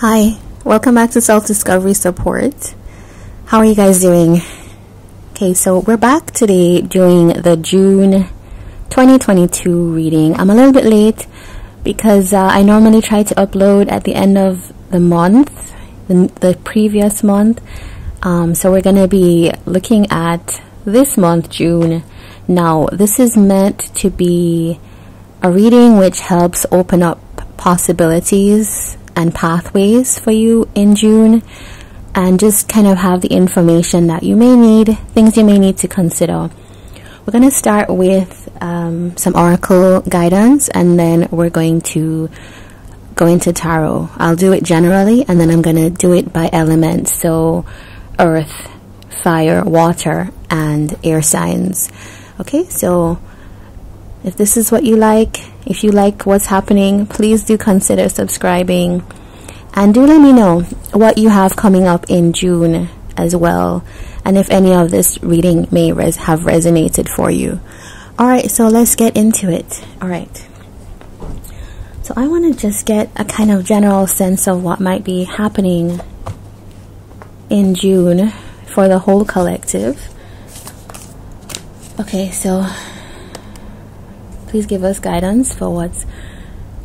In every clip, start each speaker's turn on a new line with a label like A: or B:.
A: Hi, welcome back to Self-Discovery Support. How are you guys doing? Okay, so we're back today doing the June 2022 reading. I'm a little bit late because I normally try to upload at the end of the month, the previous month. So we're going to be looking at this month, June. Now, this is meant to be a reading which helps open up possibilities and pathways for you in June, and just kind of have the information that you may need, things you may need to consider. We're going to start with some oracle guidance, and then we're going to go into tarot. I'll do it generally, and then I'm going to do it by element, so earth, fire, water, and air signs. Okay, so if this is what you like, if you like what's happening, please do consider subscribing, and do let me know what you have coming up in June as well, and if any of this reading may have resonated for you. Alright, so let's get into it. Alright, so I want to just get a kind of general sense of what might be happening in June for the whole collective. Okay, so please give us guidance for what's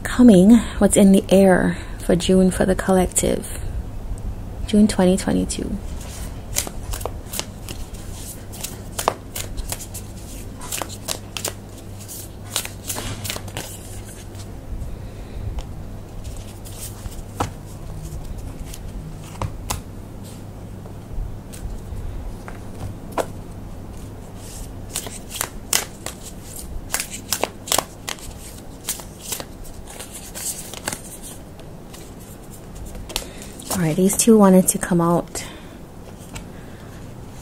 A: coming, what's in the air for June for the collective. June 2022. Alright, these two wanted to come out.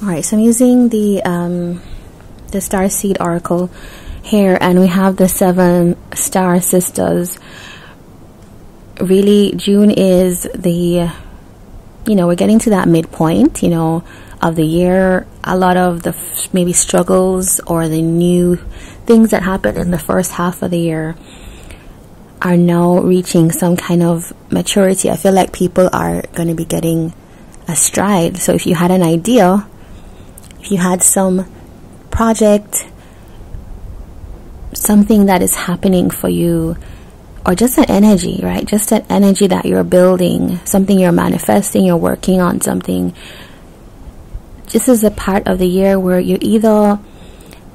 A: Alright, so I'm using the Starseed Oracle here, and we have the 7 star sisters. Really, June is the, we're getting to that midpoint, of the year. A lot of the maybe struggles or the new things that happened in the first half of the year are now reaching some kind of maturity. I feel like people are going to be getting a stride. So if you had an idea, if you had some project, something that is happening for you, or just an energy, right? Just an energy that you're building, something you're manifesting, you're working on something. This is a part of the year where you're either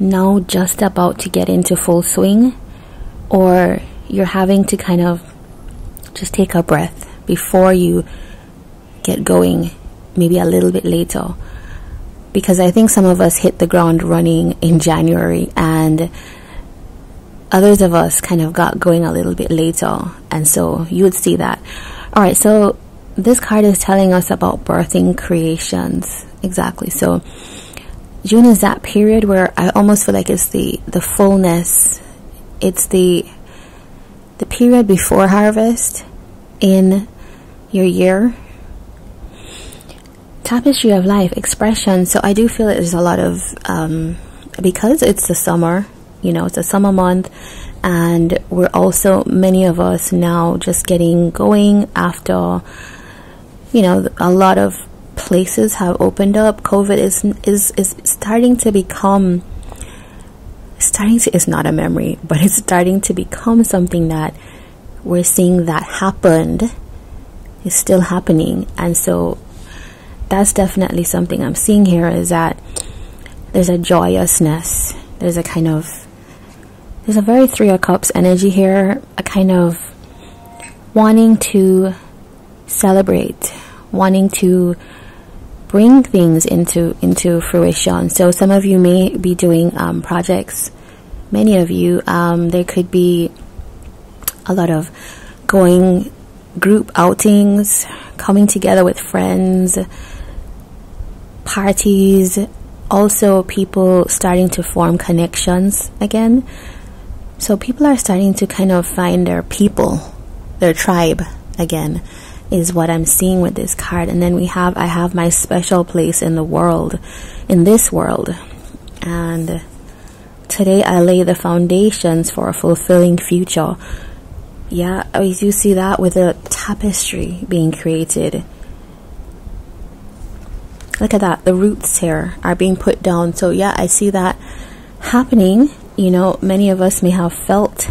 A: now just about to get into full swing, or you're having to kind of just take a breath before you get going, maybe a little bit later. Because I think some of us hit the ground running in January, and others of us kind of got going a little bit later, and so you would see that. Alright, so this card is telling us about birthing creations. Exactly. So June is that period where I almost feel like it's the fullness. It's the period before harvest in your year. Tapestry of life, expression. So I do feel there's a lot of because it's the summer, it's a summer month, and we're also, many of us now just getting going after, a lot of places have opened up. COVID is starting to become, it's not a memory, but it's starting to become something that we're seeing that happened, is still happening. And so that's definitely something I'm seeing here, is that there's a joyousness, there's a very 3 of Cups energy here, a kind of wanting to celebrate, wanting to bring things into fruition. So some of you may be doing projects. Many of you, there could be a lot of going group outings, coming together with friends, parties, also people starting to form connections again. So people are starting to kind of find their people, their tribe again, is what I'm seeing with this card. And then I have my special place in the world, in this world. And today I lay the foundations for a fulfilling future. Yeah, I do see that with a tapestry being created. Look at that. The roots here are being put down. So yeah, I see that happening. You know, many of us may have felt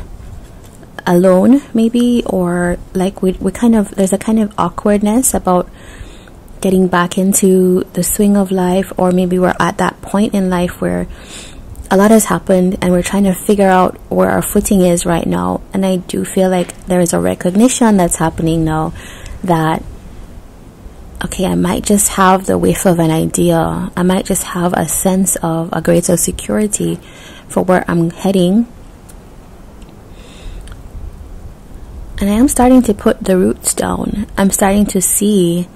A: alone, maybe, or like we kind of, there's a kind of awkwardness about getting back into the swing of life, or maybe we're at that point in life where a lot has happened and we're trying to figure out where our footing is right now. And I do feel like there is a recognition that's happening now that, okay, I might just have the whiff of an idea. I might just have a sense of a greater security for where I'm heading. And I am starting to put the roots down. I'm starting to see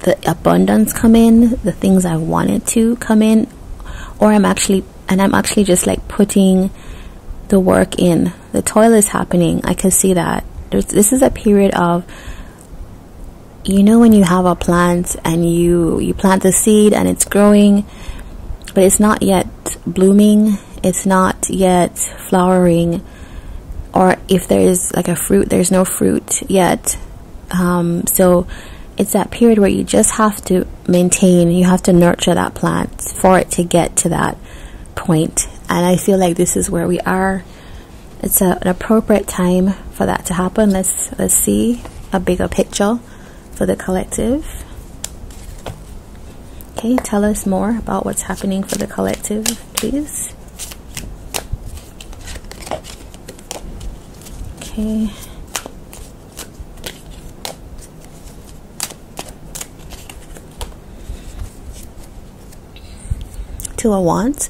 A: the abundance come in, the things I wanted to come in, or I'm actually just like putting the work in. The toil is happening. I can see that. This is a period of, you know, when you have a plant and you plant the seed and it's growing, but it's not yet blooming, it's not yet flowering, or if there's like a fruit, there's no fruit yet. So it's that period where you just have to maintain, you have to nurture that plant for it to get to that point. And I feel like this is where we are. It's an appropriate time for that to happen. Let's see a bigger picture for the collective. Okay, tell us more about what's happening for the collective, please. Okay. Two of Wands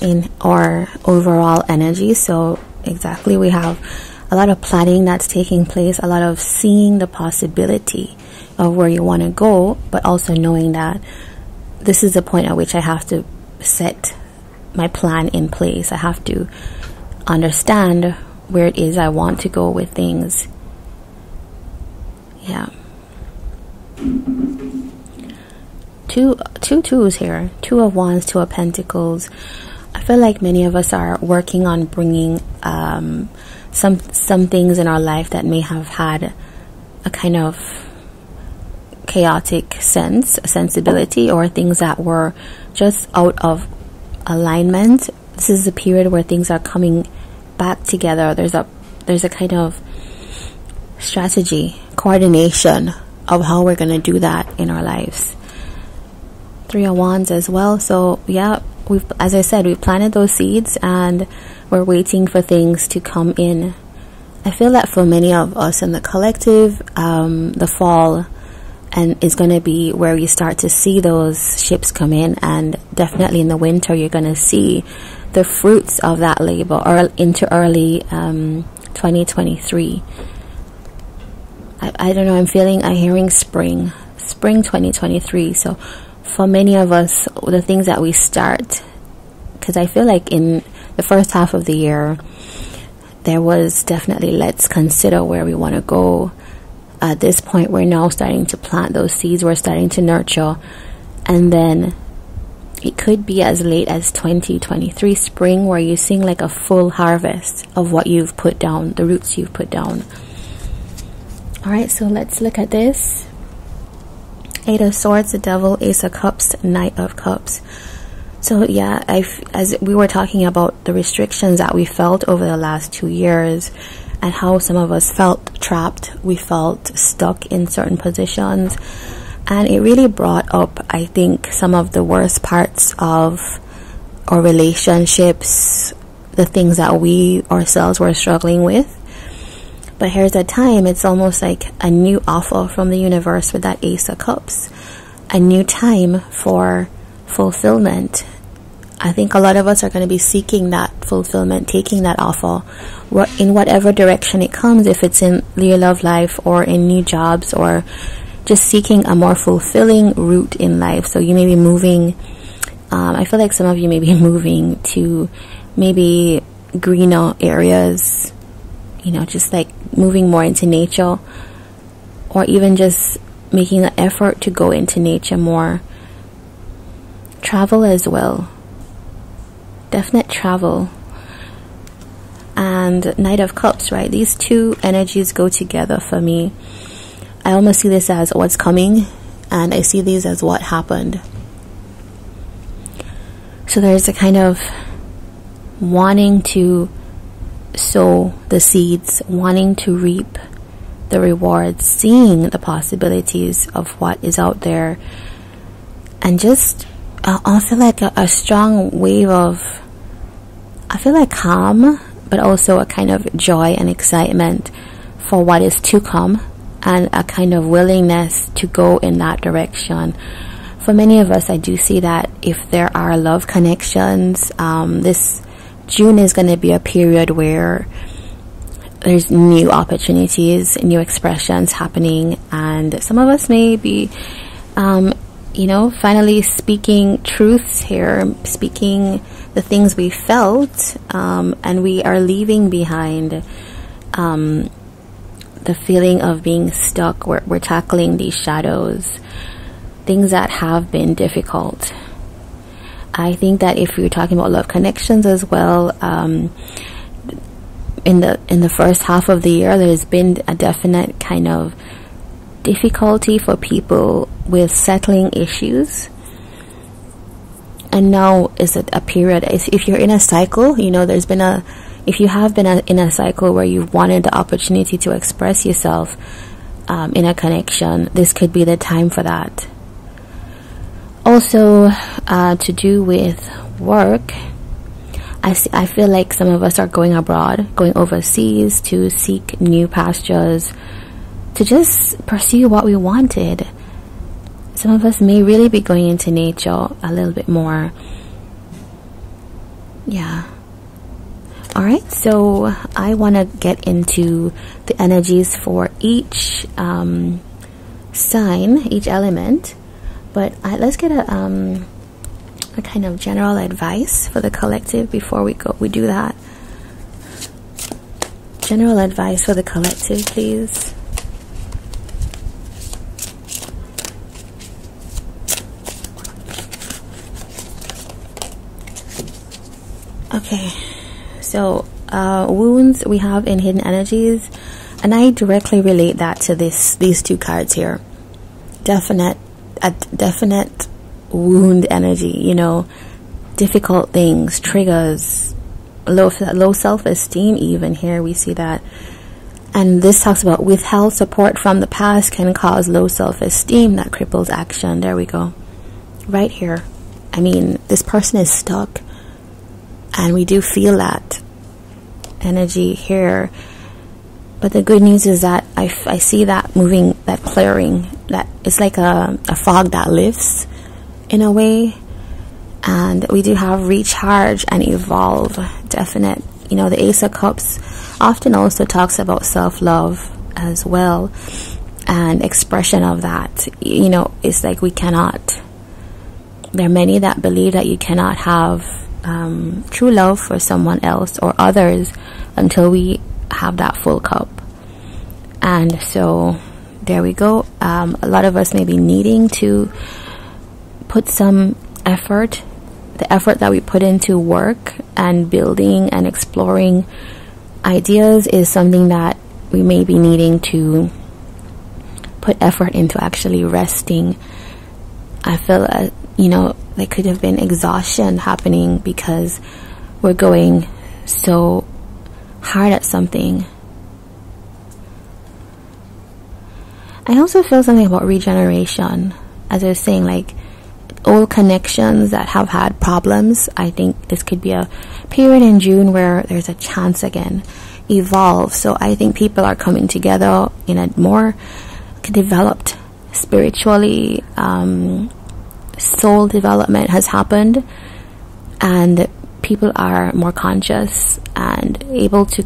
A: in our overall energy. So exactly, we have a lot of planning that's taking place, a lot of seeing the possibility of where you want to go, but also knowing that this is the point at which I have to set my plan in place. I have to understand where it is I want to go with things. Yeah. Two twos here. Two of Wands, Two of Pentacles. I feel like many of us are working on bringing some things in our life that may have had a kind of chaotic sensibility, or things that were just out of alignment. This is a period where things are coming back together. There's a kind of strategy, coordination of how we're going to do that in our lives. Three of Wands as well. So yeah, as I said, we've planted those seeds and we're waiting for things to come in. I feel that for many of us in the collective, the fall and is going to be where you start to see those ships come in, and definitely in the winter you're going to see the fruits of that labor, or into early 2023. I don't know, I'm hearing spring 2023. So for many of us, the things that we start, because I feel like in the first half of the year there was definitely, let's consider where we want to go. At this point, we're now starting to plant those seeds, we're starting to nurture, and then it could be as late as 2023 spring where you're seeing like a full harvest of what you've put down, the roots you've put down. Alright, so let's look at this. Eight of Swords, the Devil, Ace of Cups, Knight of Cups. So yeah, as we were talking about the restrictions that we felt over the last 2 years, and how some of us felt trapped, we felt stuck in certain positions, and it really brought up, I think, some of the worst parts of our relationships, the things that we ourselves were struggling with. But here's a time, it's almost like a new offer from the universe with that Ace of Cups, a new time for fulfillment. I think a lot of us are going to be seeking that fulfillment, taking that offer in whatever direction it comes, if it's in your love life or in new jobs, or just seeking a more fulfilling route in life. So you may be moving, I feel like some of you may be moving to maybe greener areas, you know, just like moving more into nature, or even just making an effort to go into nature more. Travel as well, definite travel. And and Knight of Cups, right? These two energies go together for me. I almost see this as what's coming, and I see these as what happened. So there's a kind of wanting to sow the seeds, wanting to reap the rewards, seeing the possibilities of what is out there, and just I feel like a strong wave of, I feel like calm, but also a kind of joy and excitement for what is to come, and a kind of willingness to go in that direction. For many of us, I do see that if there are love connections, this June is going to be a period where there's new opportunities, new expressions happening, and some of us may be, you know, finally speaking truths here, speaking the things we felt, and we are leaving behind the feeling of being stuck. We're tackling these shadows, things that have been difficult. I think that if you're talking about love connections as well, in the first half of the year, there's been a definite kind of difficulty for people with settling issues. And now is a period, if you're in a cycle, you know, there's been if you have been in a cycle where you've wanted the opportunity to express yourself in a connection, this could be the time for that. Also, to do with work, I feel like some of us are going abroad, going overseas to seek new pastures, to just pursue what we wanted. Some of us may really be going into nature a little bit more. Yeah. Alright, so I want to get into the energies for each sign, each element. But let's get a kind of general advice for the collective before we do that. General advice for the collective, please. Okay, so wounds we have in hidden energies, and I directly relate that to these two cards here. A definite wound energy, you know, difficult things, triggers, low self-esteem. Even here we see that, and this talks about withheld support from the past can cause low self-esteem that cripples action. There we go, right here. I mean, this person is stuck, and we do feel that energy here. But the good news is that I see that moving, that clearing, that it's like a fog that lifts in a way. And we do have recharge and evolve, definite. You know, the Ace of Cups often also talks about self-love as well, and expression of that. You know, it's like we cannot, there are many that believe that you cannot have true love for someone else or others until we have that full cup. And so there we go. A lot of us may be needing to put some effort, the effort that we put into work and building and exploring ideas is something that we may be needing to put effort into actually resting. I feel you know, there could have been exhaustion happening because we're going so hard at something. I also feel something about regeneration. As I was saying, like old connections that have had problems, I think this could be a period in June where there's a chance again, evolve. So I think people are coming together in a more developed spiritually, soul development has happened, and people are more conscious and able to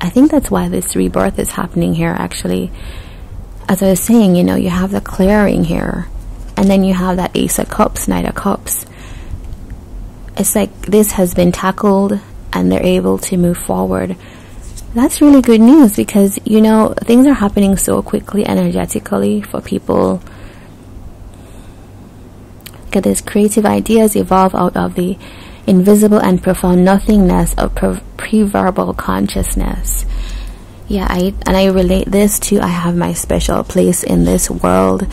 A: I think that's why this rebirth is happening here, actually. As I was saying, you know, you have the clearing here, and then you have that Ace of Cups, Knight of Cups. It's like this has been tackled and they're able to move forward. That's really good news, because, you know, things are happening so quickly energetically for people. Look at this, creative ideas evolve out of the invisible and profound nothingness of pre-verbal consciousness. Yeah, I relate this to I have my special place in this world.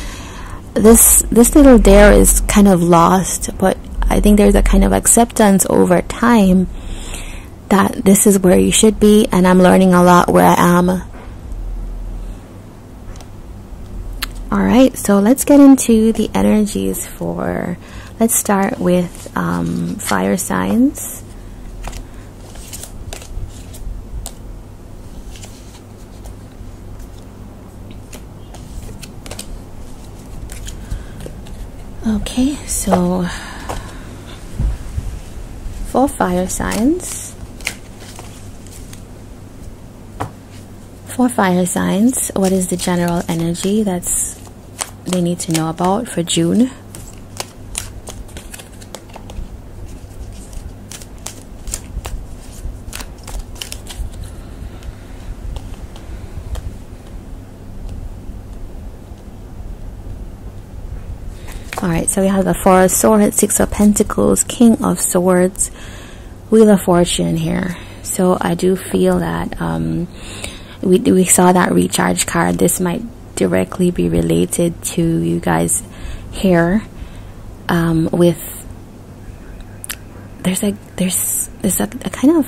A: This little dare is kind of lost, but I think there's a kind of acceptance over time that this is where you should be, and I'm learning a lot where I am. Alright, so let's get into the energies for, let's start with fire signs. Okay, so for fire signs, what is the general energy they need to know about for June? Alright, so we have the Four of Swords, Six of Pentacles, King of Swords, Wheel of Fortune here. So I do feel that we saw that recharge card. This might directly be related to you guys here. With there's a kind of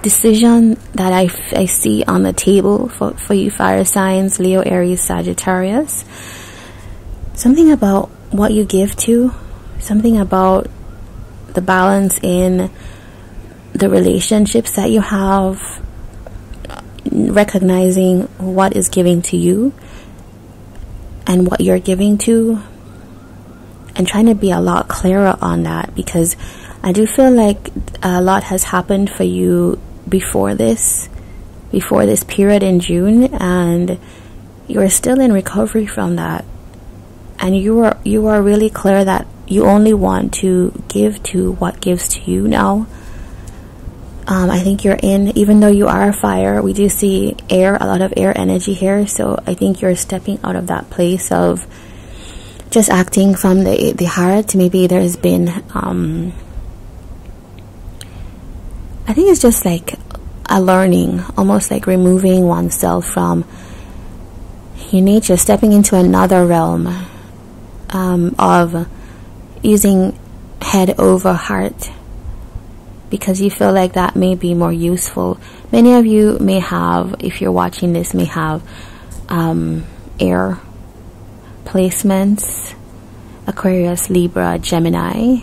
A: decision that I see on the table for you fire signs, Leo, Aries, Sagittarius. Something about what you give to, something about the balance in the relationships that you have, recognizing what is giving to you and what you're giving to, and trying to be a lot clearer on that, because I do feel like a lot has happened for you before this period in June, and you're still in recovery from that. And you are really clear that you only want to give to what gives to you now. I think you're in, even though you are fire, we do see air, a lot of air energy here. So I think you're stepping out of that place of just acting from the heart. Maybe there's been, I think it's just like a learning, almost like removing oneself from your nature, stepping into another realm. Of using head over heart, because you feel like that may be more useful. Many of you may have, if you're watching this, may have air placements, Aquarius, Libra, Gemini,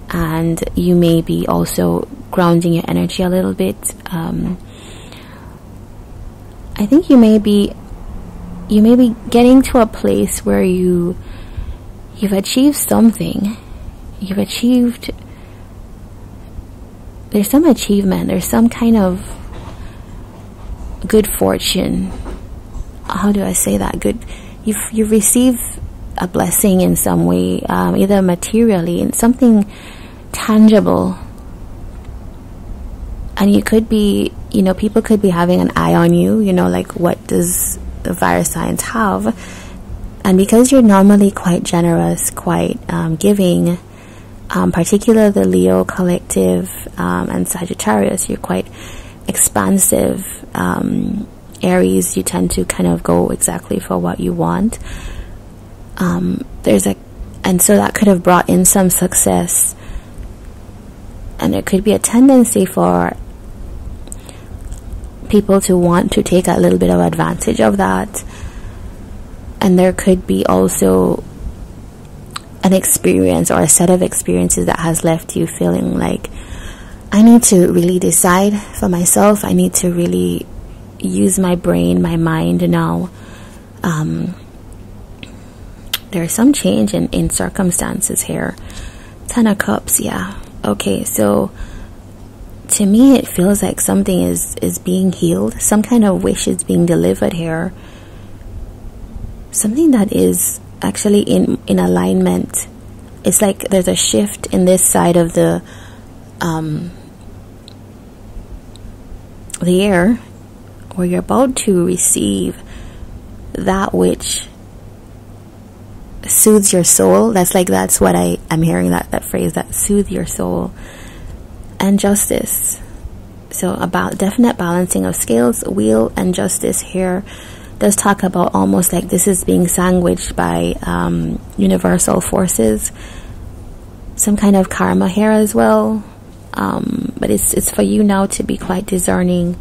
A: and you may be also grounding your energy a little bit. I think you may be getting to a place where you've achieved something. There's some achievement, there's some kind of good fortune. How do I say that? Good, you've received a blessing in some way, either materially, in something tangible. And you could be, people could be having an eye on you, like, what does the fire signs have? And because you're normally quite generous, quite giving, particularly the Leo collective and Sagittarius, you're quite expansive. Aries, you tend to kind of go exactly for what you want. And so that could have brought in some success. And there could be a tendency for people to want to take a little bit of advantage of that. And there could be also an experience or a set of experiences that has left you feeling like, I need to really decide for myself. I need to really use my brain, my mind now. There's some change in circumstances here. 10 of Cups, yeah. Okay, so to me it feels like something is being healed. Some kind of wish is being delivered here. Something that is actually in alignment. It's like there's a shift in this side of the air, where you're about to receive that which soothes your soul. That's what I'm hearing, that phrase, that soothe your soul. and justice. So about definite balancing of scales. Wheel and justice here does talk about almost like this is being sandwiched by universal forces. Some kind of karma here as well. But it's for you now to be quite discerning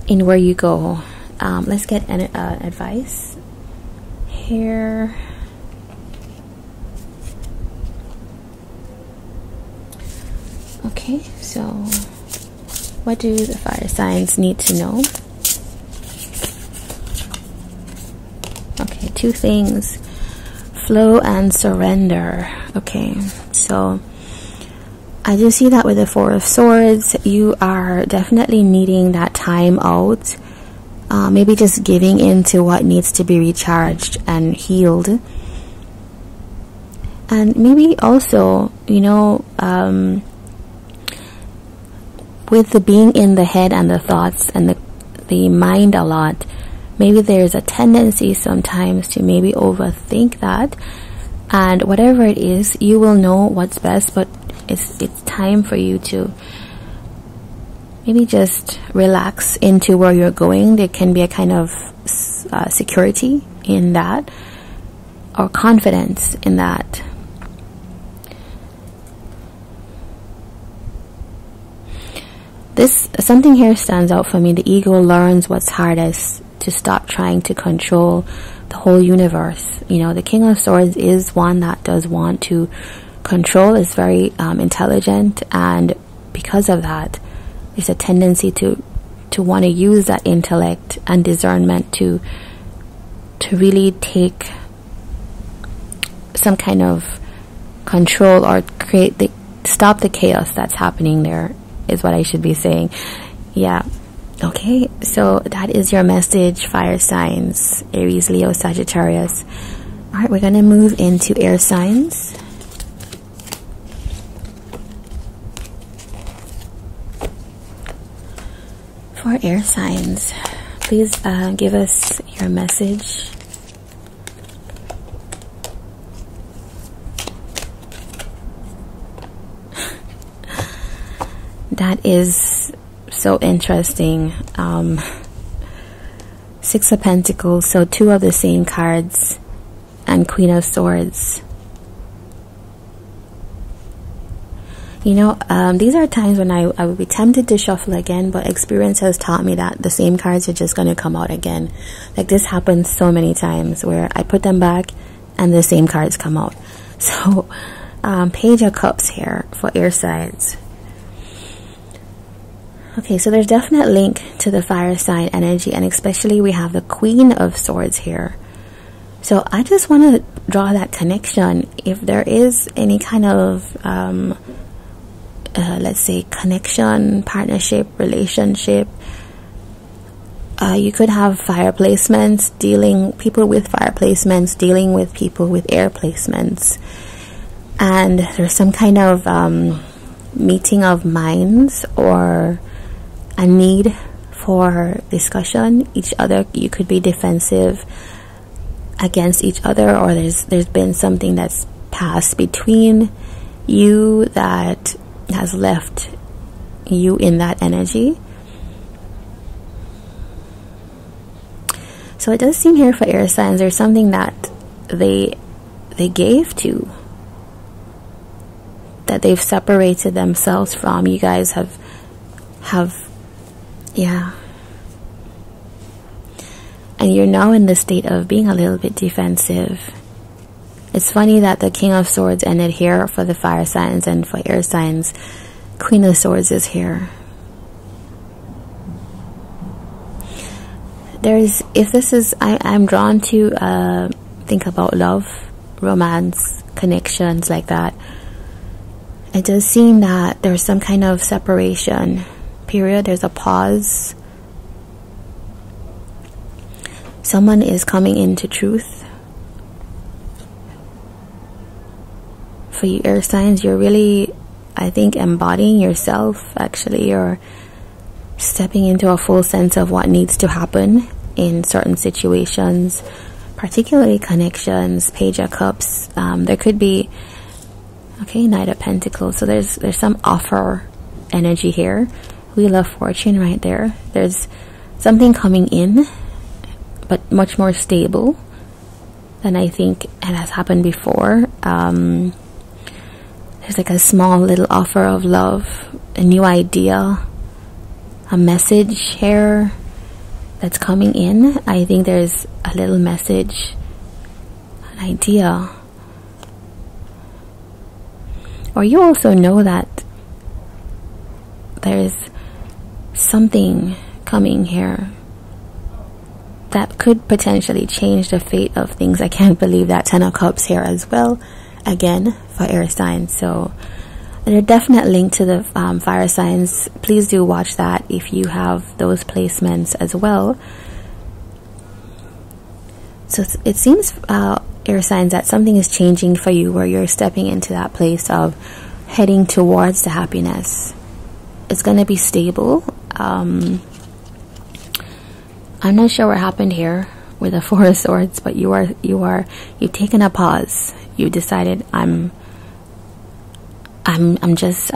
A: in where you go. Let's get an advice here. Okay, so what do the fire signs need to know? Okay, two things: flow and surrender. Okay, so I do see that with the Four of Swords, you are definitely needing that time out. Maybe just giving into what needs to be recharged and healed. And maybe also, you know, with the being in the head and the thoughts and the mind a lot, maybe there's a tendency sometimes to maybe overthink that. And whatever it is, you will know what's best, but it's time for you to maybe just relax into where you're going. There can be a kind of security in that, or confidence in that. Something here stands out for me. The ego learns what's hardest, to stop trying to control the whole universe. You know, the King of Swords is one that does want to control, is very intelligent, and because of that, there's a tendency to want to use that intellect and discernment to really take some kind of control, or stop the chaos that's happening there, is what I should be saying. Yeah. Okay, so that is your message, fire signs, Aries, Leo, Sagittarius. All right, we're going to move into air signs. For air signs, please give us your message. That is so interesting. Six of Pentacles, so two of the same cards, and Queen of Swords. You know, these are times when I would be tempted to shuffle again, but experience has taught me that the same cards are just going to come out again. Like, this happens so many times where I put them back and the same cards come out. So Page of Cups here for air signs. Okay, so there's definite link to the fire sign energy, and especially we have the Queen of Swords here. So I just want to draw that connection. If there is any kind of let's say connection, partnership, relationship, you could have fire placements, people with fire placements dealing with people with air placements, and there's some kind of meeting of minds, or a need for discussion. Each other, you could be defensive against each other, or there's been something that's passed between you that has left you in that energy. So it does seem here for air signs, there's something that they gave to, that they've separated themselves from. You guys have yeah, and you're now in the state of being a little bit defensive. It's funny that the King of Swords ended here for the fire signs, and for air signs, Queen of Swords is here. I'm drawn to think about love, romance, connections like that. It does seem that there's some kind of separation period. There's a pause. Someone is coming into truth. For you air signs, you're really, I think, embodying yourself. Actually, you're stepping into a full sense of what needs to happen in certain situations, particularly connections. Page of Cups, there could be, okay, Knight of Pentacles, so there's some offer energy here. Wheel of Fortune right there. There's something coming in, but much more stable than I think it has happened before. There's like a small little offer of love, a new idea, a message here that's coming in. I think there's a little message, an idea. Or you also know that there's something coming here that could potentially change the fate of things. I can't believe that 10 of Cups here as well, again, for air signs. So there's a definite link to the fire signs. Please do watch that if you have those placements as well. So it seems, air signs, that something is changing for you, where you're stepping into that place of heading towards the happiness. It's going to be stable. I'm not sure what happened here with the Four of Swords, but you've taken a pause. You decided I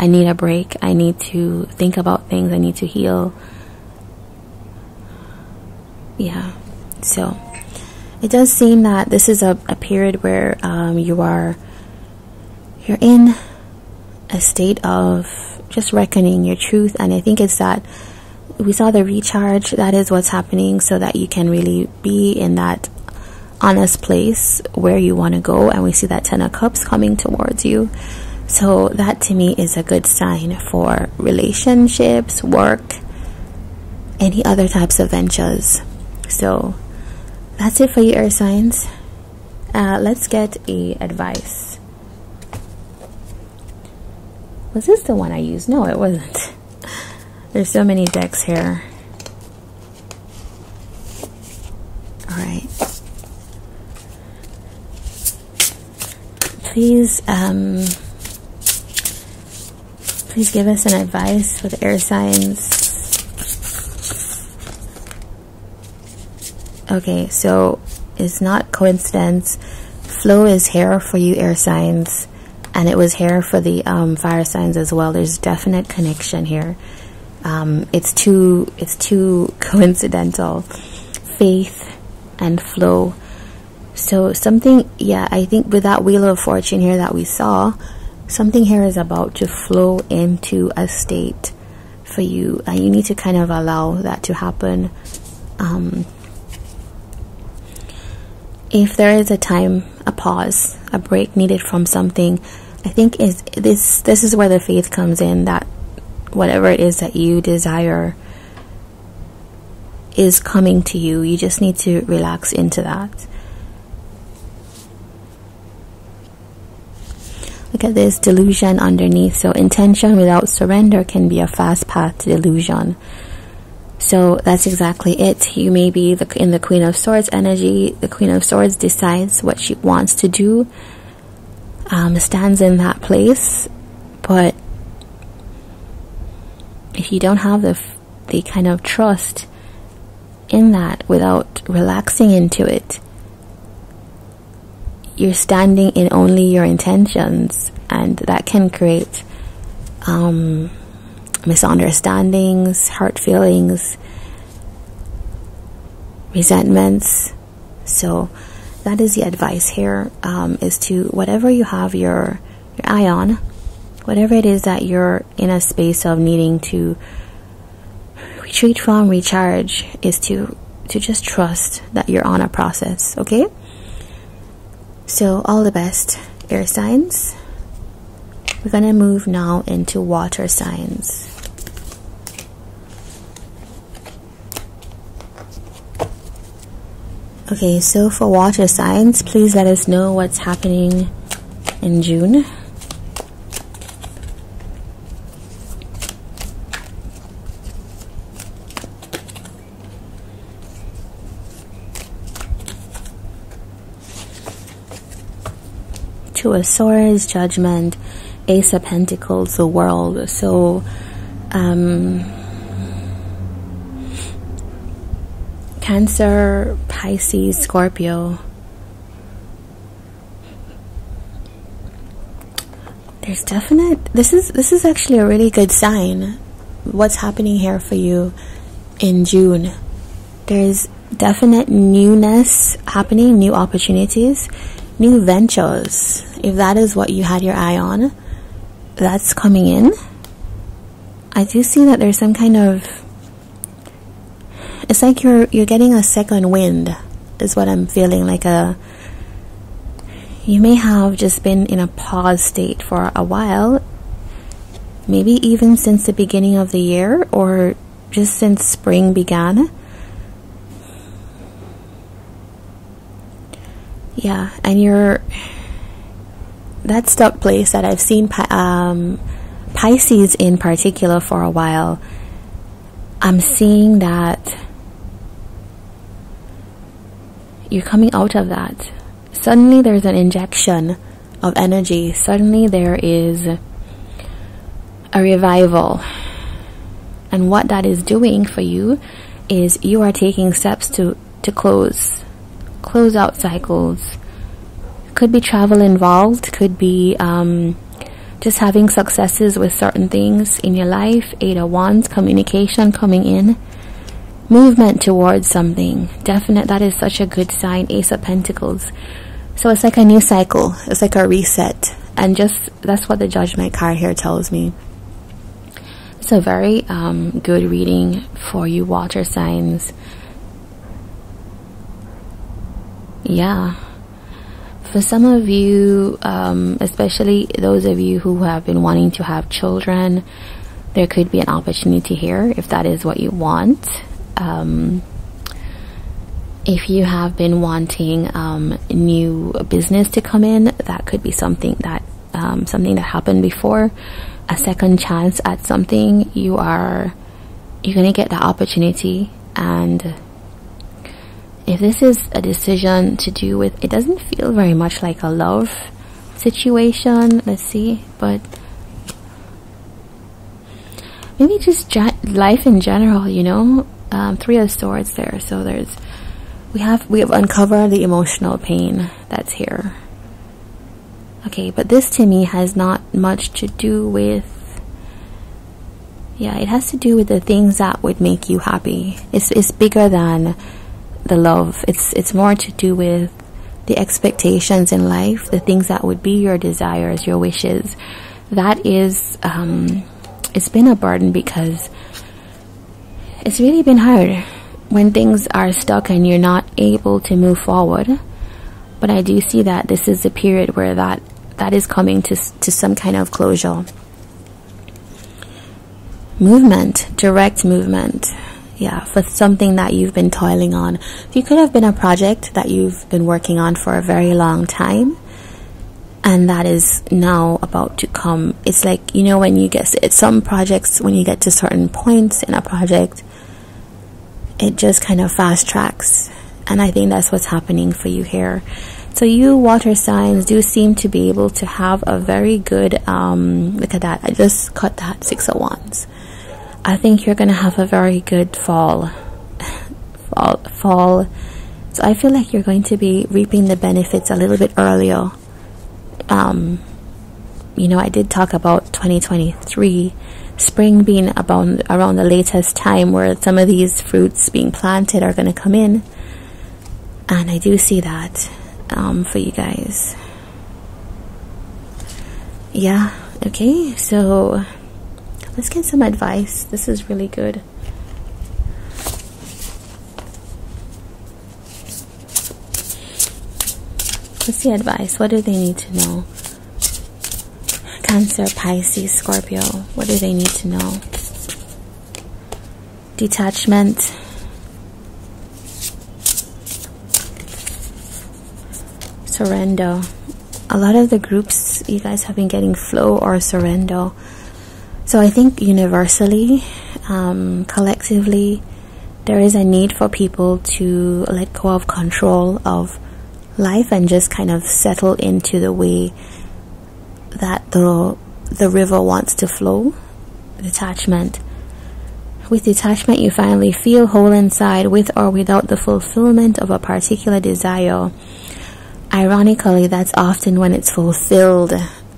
A: need a break. I need to think about things. I need to heal. Yeah. So it does seem that this is a period where you're in a state of just reckoning your truth. And I think it's that we saw the recharge. That is what's happening, so that you can really be in that honest place where you want to go. And we see that 10 of Cups coming towards you. So that to me is a good sign for relationships, work, any other types of ventures. So that's it for you, air signs. Let's get a advice. Was this the one I used? No, it wasn't. There's so many decks here. Alright. Please give us an advice for the air signs. Okay, so it's not coincidence. Flow is here for you, air signs, and it was here for the fire signs as well. There's definite connection here. It's too coincidental. Faith and flow. So something, yeah, I think with that Wheel of Fortune here that we saw, something here is about to flow into a state for you, and you need to kind of allow that to happen. If there is a time, a pause, a break needed from something, I think this is where the faith comes in, that whatever it is that you desire is coming to you. You just need to relax into that. Look at this delusion underneath. So intention without surrender can be a fast path to delusion. So that's exactly it. You may be in the Queen of Swords energy. The Queen of Swords decides what she wants to do, stands in that place. But if you don't have the kind of trust in that, without relaxing into it, you're standing in only your intentions, and that can create misunderstandings, hurt feelings, resentments. So that is the advice here, is to, whatever you have your eye on, whatever it is that you're in a space of needing to retreat from, recharge, is to just trust that you're on a process. Okay, so all the best, air signs. We're gonna move now into water signs. Okay, so for water signs, please let us know what's happening in June. Two of Swords, Judgment, Ace of Pentacles, the World. So Cancer, Pisces, Scorpio. There's definite, this is actually a really good sign. What's happening here for you in June? There's definite newness happening, new opportunities, new ventures. If that is what you had your eye on, that's coming in. I do see that there's some kind of, it's like you're getting a second wind, is what I'm feeling. Like you may have just been in a pause state for a while, maybe even since the beginning of the year, or just since spring began. Yeah, and that stuck place that I've seen Pisces in particular for a while. I'm seeing that you're coming out of that. Suddenly there's an injection of energy. Suddenly there is a revival. And what that is doing for you is you are taking steps to close out cycles. Could be travel involved, could be just having successes with certain things in your life. 8 of Wands, communication coming in, movement towards something. Definite, that is such a good sign. Ace of Pentacles. So it's like a new cycle, it's like a reset, and just that's what the Judgment card here tells me. It's a very good reading for you water signs. Yeah, for some of you, especially those of you who have been wanting to have children, there could be an opportunity here if that is what you want. If you have been wanting new business to come in, that could be something that happened before, a second chance at something. You're gonna get that opportunity. And if this is a decision to do with, it doesn't feel very much like a love situation, let's see, but maybe just life in general, you know. 3 of Swords there, so we have uncovered the emotional pain that's here. Okay, but this to me has not much to do with, yeah, it has to do with the things that would make you happy. It's bigger than the love. It's more to do with the expectations in life, the things that would be your desires, your wishes. That is it's been a burden because it's really been hard when things are stuck and you're not able to move forward. But I do see that this is a period where that is coming to some kind of closure. Movement, direct movement. Yeah, for something that you've been toiling on. It could have been a project that you've been working on for a very long time, and that is now about to come. It's like, you know, when you get some projects, when you get to certain points in a project, it just kind of fast tracks, and I think that's what's happening for you here. So you water signs do seem to be able to have a very good look at that, I just cut that 6 of Wands. I think you're gonna have a very good fall. So I feel like you're going to be reaping the benefits a little bit earlier. You know, I did talk about 2023 spring being around the latest time where some of these fruits being planted are going to come in, and I do see that for you guys. Yeah, okay, so let's get some advice. This is really good. What's the advice? What do they need to know? Cancer, Pisces, Scorpio. What do they need to know? Detachment. Surrender. A lot of the groups, you guys have been getting flow or surrender. So I think universally, collectively, there is a need for people to let go of control of life and just kind of settle into the way that the river wants to flow. Detachment. With detachment, you finally feel whole inside with or without the fulfillment of a particular desire. Ironically, that's often when it's fulfilled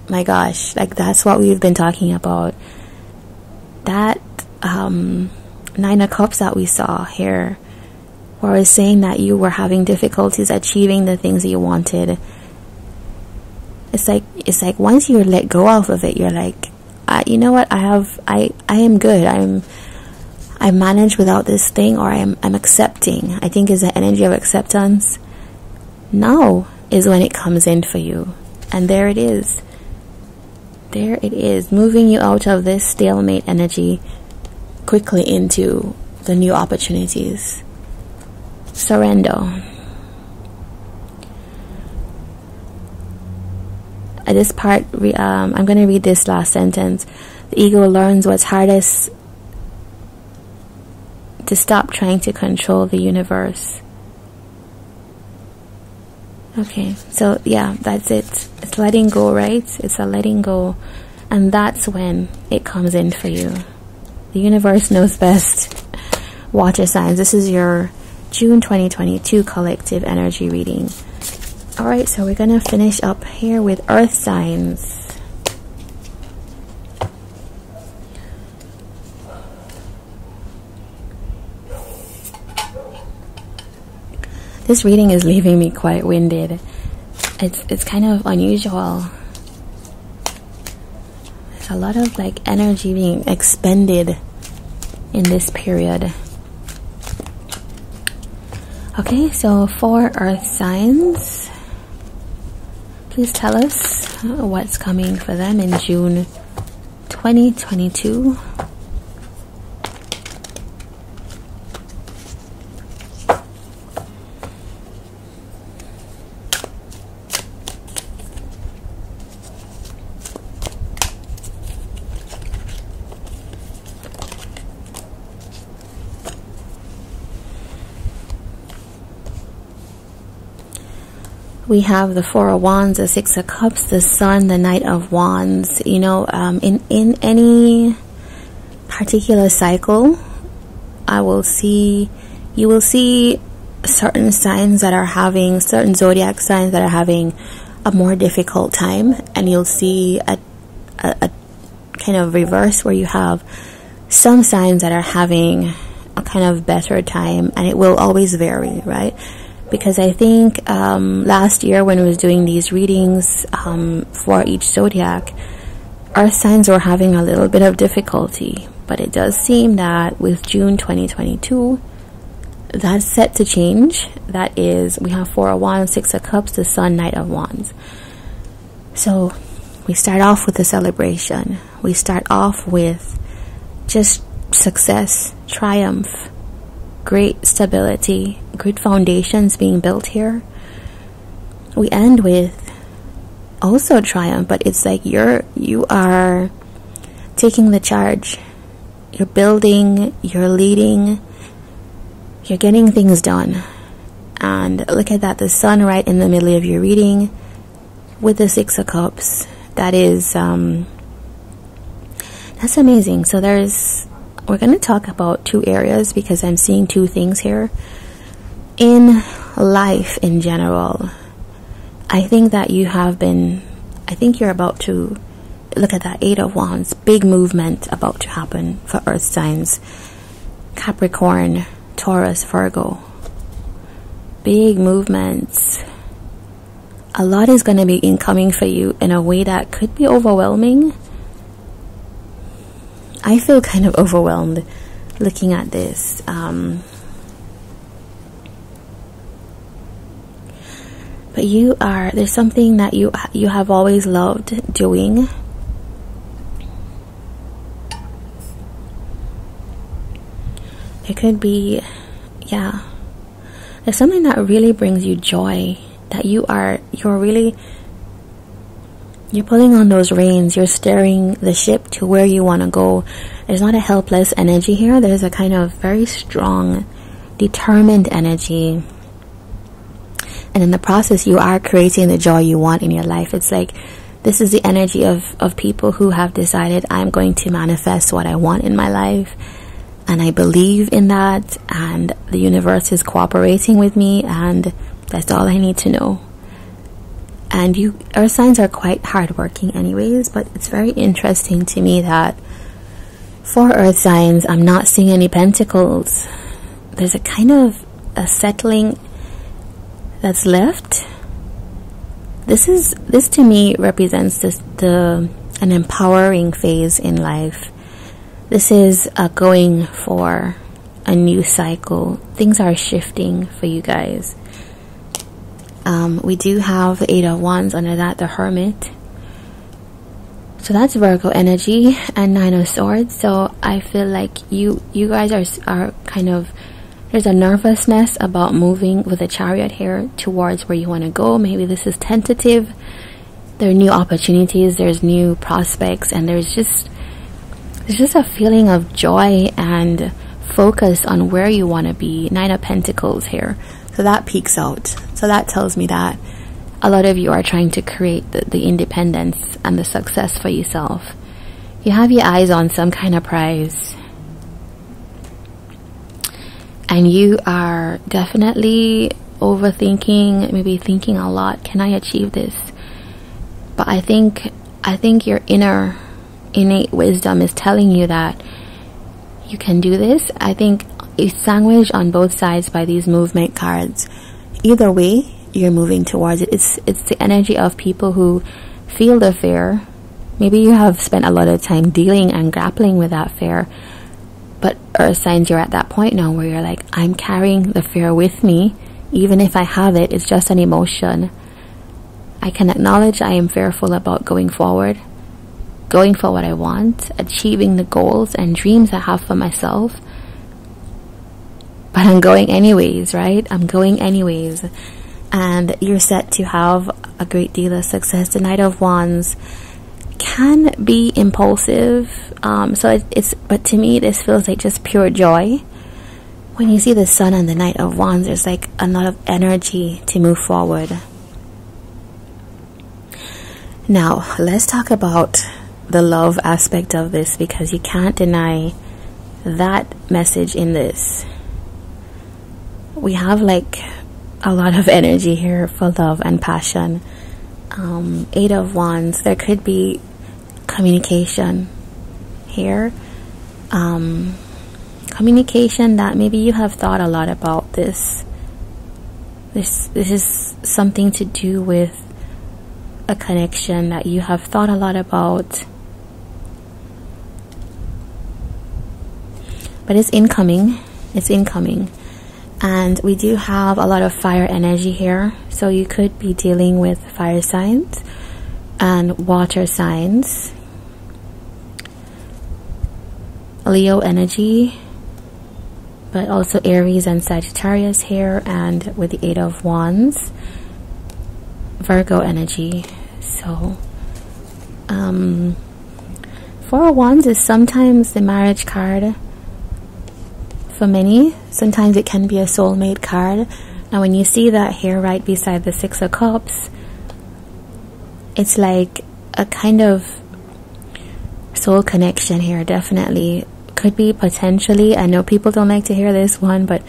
A: my gosh, like that's what we've been talking about. That 9 of Cups that we saw here, where it's saying that you were having difficulties achieving the things that you wanted. It's like once you let go off of it, you're like, you know what, I am good. I manage without this thing, or I'm accepting. I think is the energy of acceptance. Now is when it comes in for you. And there it is. There it is, moving you out of this stalemate energy quickly into the new opportunities. Surrender. At this part, I'm going to read this last sentence. The ego learns what's hardest to stop trying to control the universe. Okay, so yeah, that's it. It's letting go, right? It's a letting go. And that's when it comes in for you. The universe knows best. Water signs. This is your June 2022 collective energy reading. Alright, so we're going to finish up here with earth signs. This reading is leaving me quite winded. It's kind of unusual. There's a lot of like energy being expended in this period. Okay, so for earth signs, please tell us what's coming for them in June 2022. We have the Four of Wands, the Six of Cups, the Sun, the Knight of Wands. You know, in any particular cycle, you will see certain signs that are having, certain zodiac signs that are having a more difficult time, and you'll see a kind of reverse where you have some signs that are having a kind of better time, and it will always vary, right? Because I think last year when I was doing these readings for each zodiac, earth signs were having a little bit of difficulty. But it does seem that with June 2022, that's set to change. That is, we have Four of Wands, Six of Cups, the Sun, Knight of Wands. So we start off with a celebration. We start off with just success, triumph, great stability, good foundations being built here. We end with also triumph, but it's like you are taking the charge. You're building, you're leading, you're getting things done. And look at that, the Sun right in the middle of your reading with the Six of Cups. That is that's amazing. So we're going to talk about two areas because I'm seeing two things here. In life in general, I think that you're about to, look at that Eight of Wands, big movement about to happen for earth signs. Capricorn, Taurus, Virgo. Big movements. A lot is going to be incoming for you in a way that could be overwhelming. I feel kind of overwhelmed looking at this. But there's something that you have always loved doing. It could be, yeah. There's something that really brings you joy, that you're pulling on those reins, you're steering the ship to where you want to go. There's not a helpless energy here. There's a kind of very strong, determined energy. And in the process, you are creating the joy you want in your life. It's like, this is the energy of people who have decided, I'm going to manifest what I want in my life. And I believe in that. And the universe is cooperating with me. And that's all I need to know. And you earth signs are quite hardworking anyways, but it's very interesting to me that for earth signs, I'm not seeing any pentacles. There's a kind of a settling that's left. This to me represents an empowering phase in life. This is going for a new cycle. Things are shifting for you guys. We do have the 8 of Wands, under that the Hermit. So that's Virgo energy, and 9 of Swords. So I feel like you guys are kind of, there's a nervousness about moving with a Chariot here towards where you want to go. Maybe this is tentative. There are new opportunities, there's new prospects, and there's just a feeling of joy and focus on where you want to be. 9 of Pentacles here. So that peaks out. So that tells me that a lot of you are trying to create the independence and the success for yourself. You have your eyes on some kind of prize. And you are definitely overthinking, maybe thinking a lot. Can I achieve this? But I think your innate wisdom is telling you that you can do this. I think it's sandwiched on both sides by these movement cards. Either way, you're moving towards it. It's the energy of people who feel the fear. Maybe you have spent a lot of time dealing and grappling with that fear. But earth signs, you're at that point now where you're like, I'm carrying the fear with me. Even if I have it, it's just an emotion. I can acknowledge I am fearful about going forward, going for what I want, achieving the goals and dreams I have for myself. But I'm going anyways, right? I'm going anyways. And you're set to have a great deal of success. The Knight of Wands can be impulsive. But to me, this feels like just pure joy. When you see the Sun and the Knight of Wands, there's like a lot of energy to move forward. Now, let's talk about the love aspect of this, because you can't deny that message in this. We have like a lot of energy here for love and passion. 8 of Wands, there could be communication here. Communication that maybe you have thought a lot about this. This is something to do with a connection that you have thought a lot about. But it's incoming. It's incoming. And we do have a lot of fire energy here. So you could be dealing with fire signs and water signs. Leo energy. But also Aries and Sagittarius here. And with the 8 of Wands. Virgo energy. So 4 of Wands is sometimes the marriage card for many. Sometimes it can be a soulmate card. Now when you see that here right beside the 6 of Cups, it's like a kind of soul connection here. Definitely could be potentially, I know people don't like to hear this one, but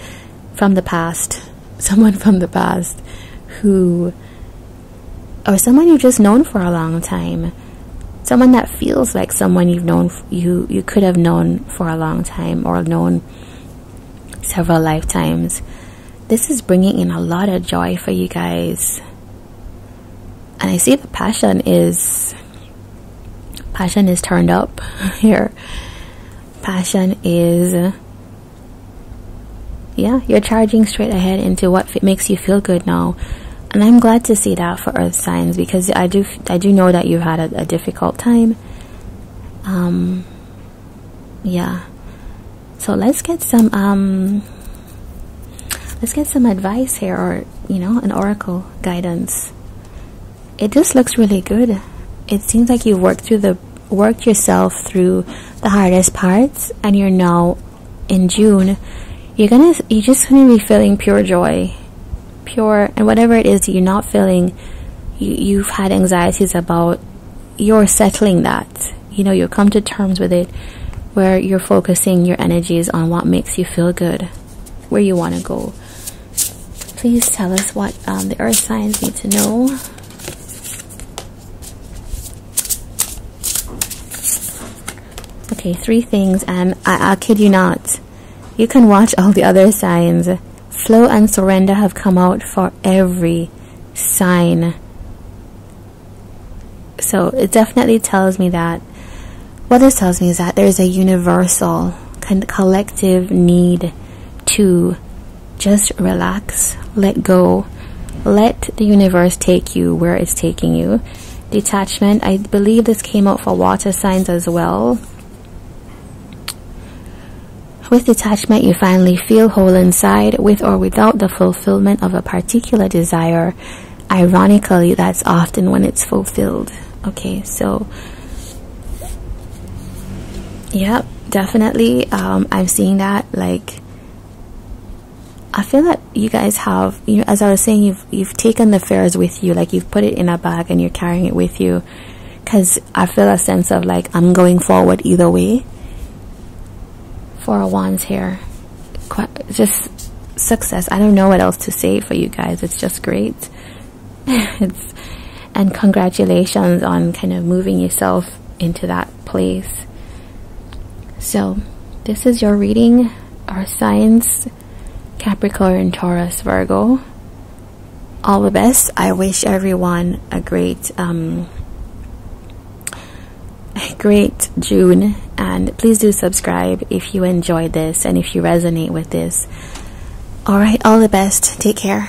A: from the past, someone from the past who, or someone you've just known for a long time, someone that feels like someone you've known, you could have known for a long time, or known several lifetimes. This is bringing in a lot of joy for you guys. And I see the passion is turned up here. Passion is, yeah, you're charging straight ahead into what makes you feel good now. And I'm glad to see that for earth signs, because I do know that you've had a difficult time. Yeah. So let's get some advice here, or an oracle guidance. It just looks really good. It seems like you've worked yourself through the hardest parts, and you're now in June. You're just gonna be feeling pure joy, and whatever it is that you're not feeling, you've had anxieties about, you're settling that. You'll come to terms with it, where you're focusing your energies on what makes you feel good, where you want to go. Please tell us what the earth signs need to know. Okay, 3 things, and I kid you not, you can watch all the other signs. Flow and surrender have come out for every sign. So it definitely tells me that, what this tells me is that there's a universal collective need to just relax, let go, let the universe take you where it's taking you. Detachment, I believe this came out for water signs as well. With detachment, you finally feel whole inside, with or without the fulfillment of a particular desire. Ironically, that's often when it's fulfilled. Okay, so yep, definitely I'm seeing that. Like, I feel that you guys have, you know, as I was saying, you've taken the fears with you, like you've put it in a bag and you're carrying it with you, because I feel a sense of like, I'm going forward either way. 4 of Wands here, just success. I don't know what else to say for you guys. It's just great. And congratulations on kind of moving yourself into that place. So this is your reading, our signs, Capricorn, Taurus, Virgo. All the best. I wish everyone a great June, and please do subscribe if you enjoyed this and if you resonate with this. All right, all the best. Take care.